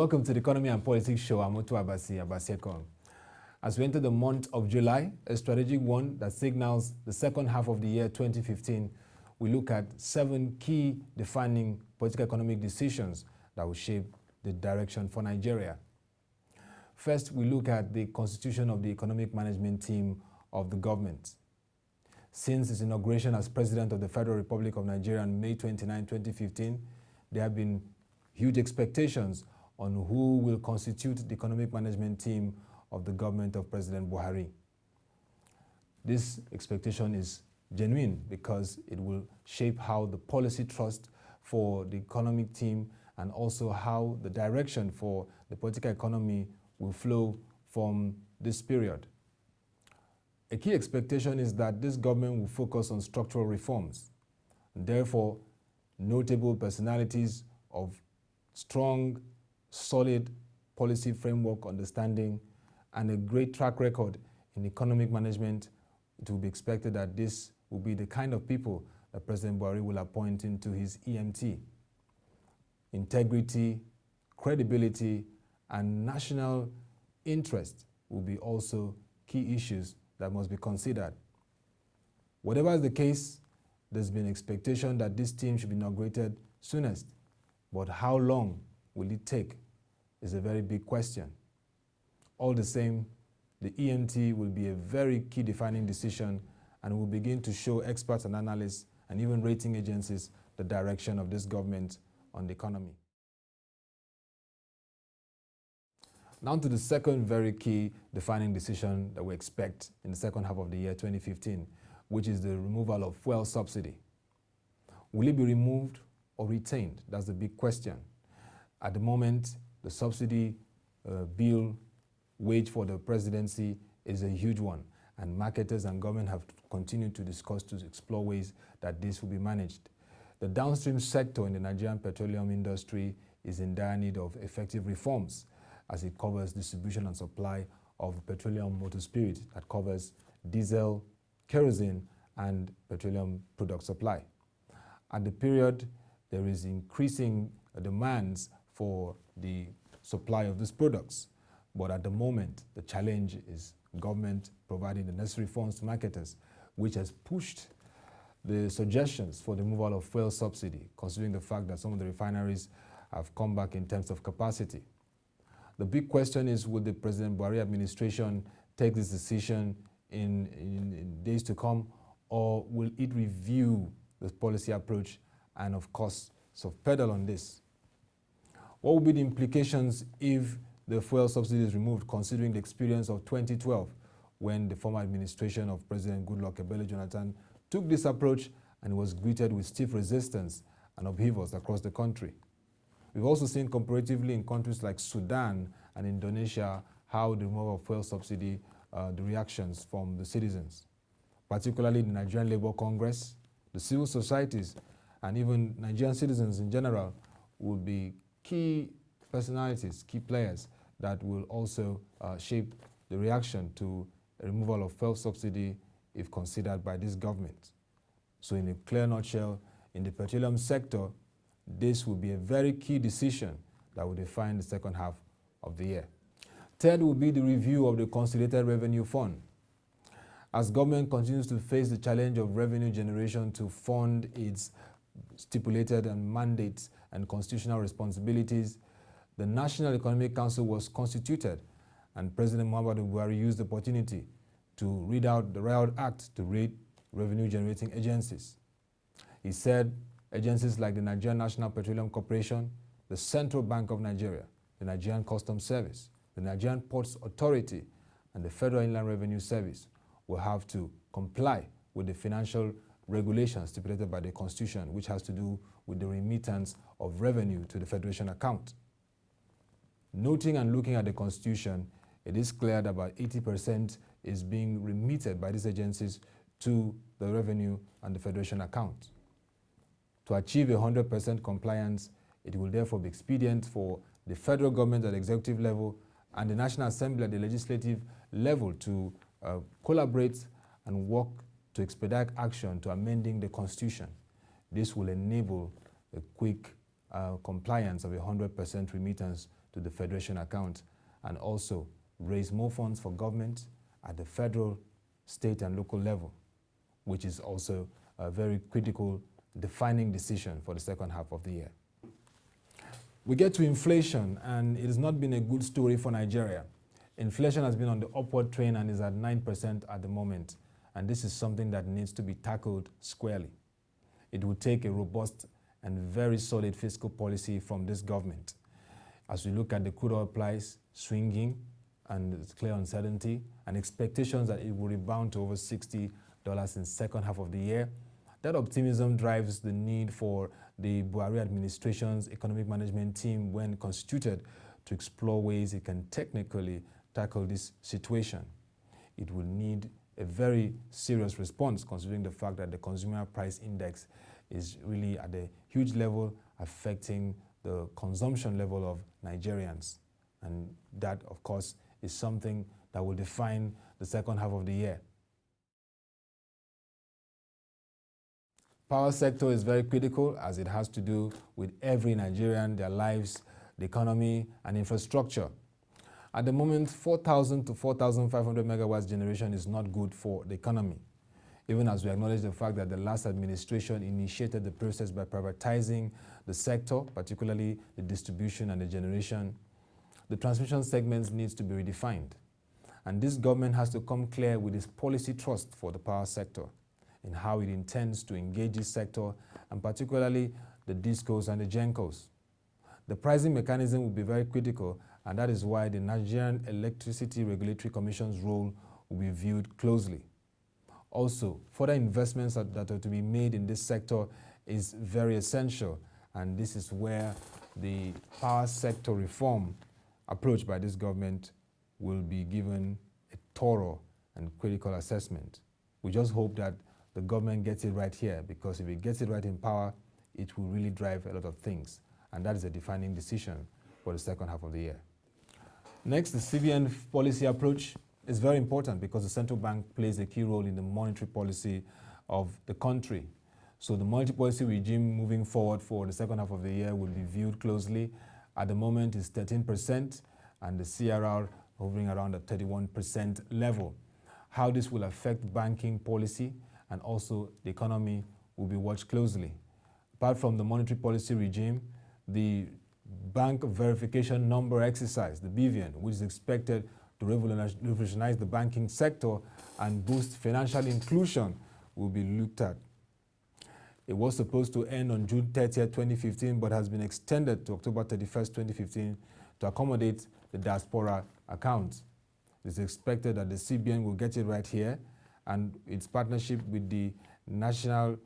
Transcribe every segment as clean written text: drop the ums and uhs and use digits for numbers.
welcome to the Economy and Politics Show. I'm Otu Abasi. As we enter the month of July, a strategic one that signals the second half of the year 2015, we look at 7 key defining political economic decisions that will shape the direction for Nigeria. First, we look at the constitution of the economic management team of the government. Since its inauguration as President of the Federal Republic of Nigeria on May 29, 2015, there have been huge expectations on who will constitute the economic management team of the government of President Buhari. This expectation is genuine because it will shape how the policy thrust for the economic team and also how the direction for the political economy will flow from this period. A key expectation is that this government will focus on structural reforms. And therefore, notable personalities of strong, solid policy framework understanding and a great track record in economic management, it will be expected that this will be the kind of people that President Buhari will appoint into his EMT. Integrity, credibility, and national interest will be also key issues that must be considered. Whatever is the case, there's been expectation that this team should be inaugurated soonest, but how long will it take is a very big question. All the same, the EMT will be a very key defining decision and will begin to show experts and analysts and even rating agencies the direction of this government on the economy. Now to the second very key defining decision that we expect in the second half of the year 2015, which is the removal of fuel subsidy. Will it be removed or retained? That's the big question. At the moment, the subsidy bill waged for the presidency is a huge one, and marketers and government have continued to discuss to explore ways that this will be managed. The downstream sector in the Nigerian petroleum industry is in dire need of effective reforms as it covers distribution and supply of petroleum motor spirit that covers diesel, kerosene, and petroleum product supply. At the period, there is increasing demands for the supply of these products. But at the moment, the challenge is government providing the necessary funds to marketers, which has pushed the suggestions for the removal of fuel subsidy, considering the fact that some of the refineries have come back in terms of capacity. The big question is, will the President Buhari administration take this decision in days to come, or will it review the policy approach and, of course, pedal on this? What will be the implications if the fuel subsidy is removed, considering the experience of 2012, when the former administration of President Goodluck Ebele Jonathan took this approach and was greeted with stiff resistance and upheavals across the country? We've also seen comparatively in countries like Sudan and Indonesia how the removal of fuel subsidy, the reactions from the citizens, particularly the Nigerian Labour Congress, the civil societies, and even Nigerian citizens in general will be key personalities, key players that will also shape the reaction to a removal of fuel subsidy if considered by this government. So in a clear nutshell, in the petroleum sector, this will be a very key decision that will define the second half of the year. Third will be the review of the Consolidated Revenue Fund. As government continues to face the challenge of revenue generation to fund its stipulated and mandates and constitutional responsibilities, the National Economic Council was constituted, and President Muhammadu Buhari used the opportunity to read out the Riot Act to rate revenue-generating agencies. He said agencies like the Nigerian National Petroleum Corporation, the Central Bank of Nigeria, the Nigerian Customs Service, the Nigerian Ports Authority, and the Federal Inland Revenue Service will have to comply with the financial regulations stipulated by the Constitution, which has to do with the remittance of revenue to the Federation account. Noting and looking at the Constitution, it is clear that about 80% is being remitted by these agencies to the revenue and the Federation account. To achieve 100% compliance, it will therefore be expedient for the federal government at the executive level and the National Assembly at the legislative level to collaborate and work to expedite action to amending the Constitution. This will enable a quick compliance of 100% remittance to the Federation account, and also raise more funds for government at the federal, state, and local level, which is also a very critical defining decision for the second half of the year. We get to inflation, and it has not been a good story for Nigeria. Inflation has been on the upward trend and is at 9% at the moment, and this is something that needs to be tackled squarely. It will take a robust and very solid fiscal policy from this government. As we look at the crude oil price swinging and it's clear uncertainty and expectations that it will rebound to over $60 in the second half of the year, that optimism drives the need for the Buhari administration's economic management team, when constituted, to explore ways it can technically tackle this situation. It will need a very serious response, considering the fact that the consumer price index is really at a huge level, affecting the consumption level of Nigerians. And that, of course, is something that will define the second half of the year. Power sector is very critical, as it has to do with every Nigerian, their lives, the economy, and infrastructure. At the moment, 4,000 to 4,500 megawatts generation is not good for the economy, even as we acknowledge the fact that the last administration initiated the process by privatizing the sector, particularly the distribution and the generation. The transmission segments needs to be redefined, and this government has to come clear with its policy thrust for the power sector in how it intends to engage this sector, and particularly the DISCOs and the GENCOs. The pricing mechanism will be very critical, and that is why the Nigerian Electricity Regulatory Commission's role will be viewed closely. Also, further investments that are to be made in this sector is very essential, and this is where the power sector reform approach by this government will be given a thorough and critical assessment. We just hope that the government gets it right here, because if it gets it right in power, it will really drive a lot of things, and that is a defining decision for the second half of the year. Next, the CBN policy approach is very important, because the central bank plays a key role in the monetary policy of the country. So the monetary policy regime moving forward for the second half of the year will be viewed closely. At the moment, it's 13%, and the CRR hovering around the 31% level. How this will affect banking policy and also the economy will be watched closely. Apart from the monetary policy regime, the bank verification number exercise, the BVN, which is expected to revolutionize the banking sector and boost financial inclusion, will be looked at. It was supposed to end on June 30th, 2015, but has been extended to October 31st, 2015 to accommodate the diaspora accounts. It is expected that the CBN will get it right here, and its partnership with the National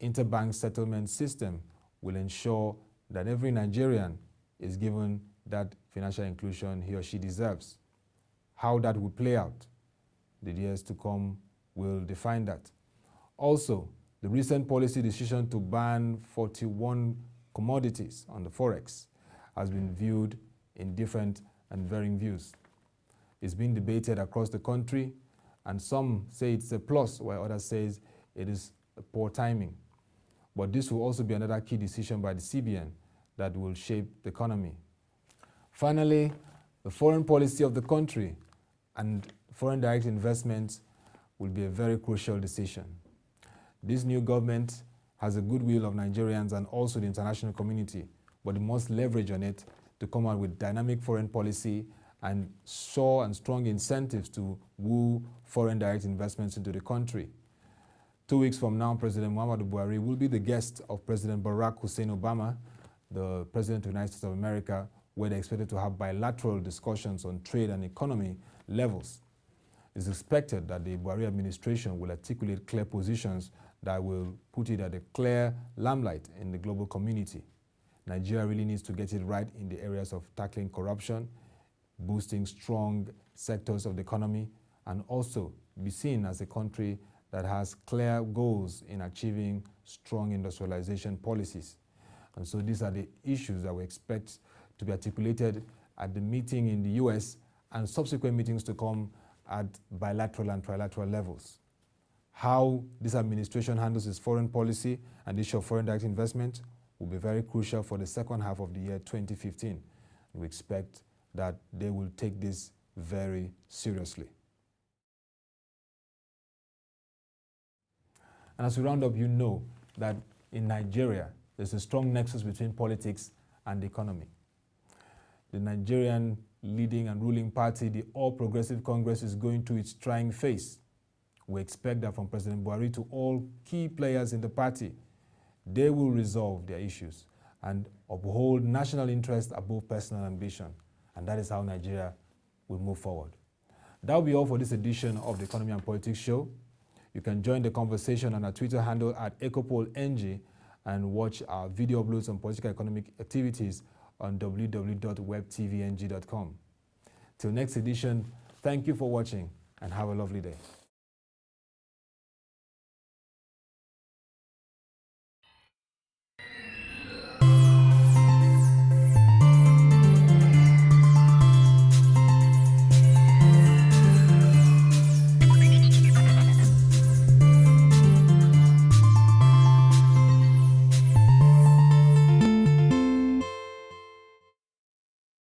Interbank Settlement System will ensure that every Nigerian is given that financial inclusion he or she deserves. How that will play out, the years to come will define that. Also, the recent policy decision to ban 41 commodities on the forex has been viewed in different and varying views. It's been debated across the country, and some say it's a plus, while others say it is a poor timing. But this will also be another key decision by the CBN that will shape the economy. Finally, the foreign policy of the country and foreign direct investments will be a very crucial decision. This new government has the goodwill of Nigerians and also the international community, but it must leverage on it to come out with dynamic foreign policy and sure and strong incentives to woo foreign direct investments into the country. 2 weeks from now, President Muhammadu Buhari will be the guest of President Barack Hussein Obama, the President of the United States of America, where they're expected to have bilateral discussions on trade and economy levels. It's expected that the Buhari administration will articulate clear positions that will put it at a clear limelight in the global community. Nigeria really needs to get it right in the areas of tackling corruption, boosting strong sectors of the economy, and also be seen as a country that has clear goals in achieving strong industrialization policies. And so these are the issues that we expect to be articulated at the meeting in the US and subsequent meetings to come at bilateral and trilateral levels. How this administration handles its foreign policy and the issue of foreign direct investment will be very crucial for the second half of the year 2015. We expect that they will take this very seriously. And as we round up, you know that in Nigeria, there's a strong nexus between politics and the economy. The Nigerian leading and ruling party, the All Progressive Congress, is going through its trying phase. We expect that from President Buhari to all key players in the party, they will resolve their issues and uphold national interest above personal ambition. And that is how Nigeria will move forward. That will be all for this edition of the Economy and Politics Show. You can join the conversation on our Twitter handle at EcopoleNG and watch our video uploads on political economic activities on www.webtvng.com. Till next edition, thank you for watching and have a lovely day.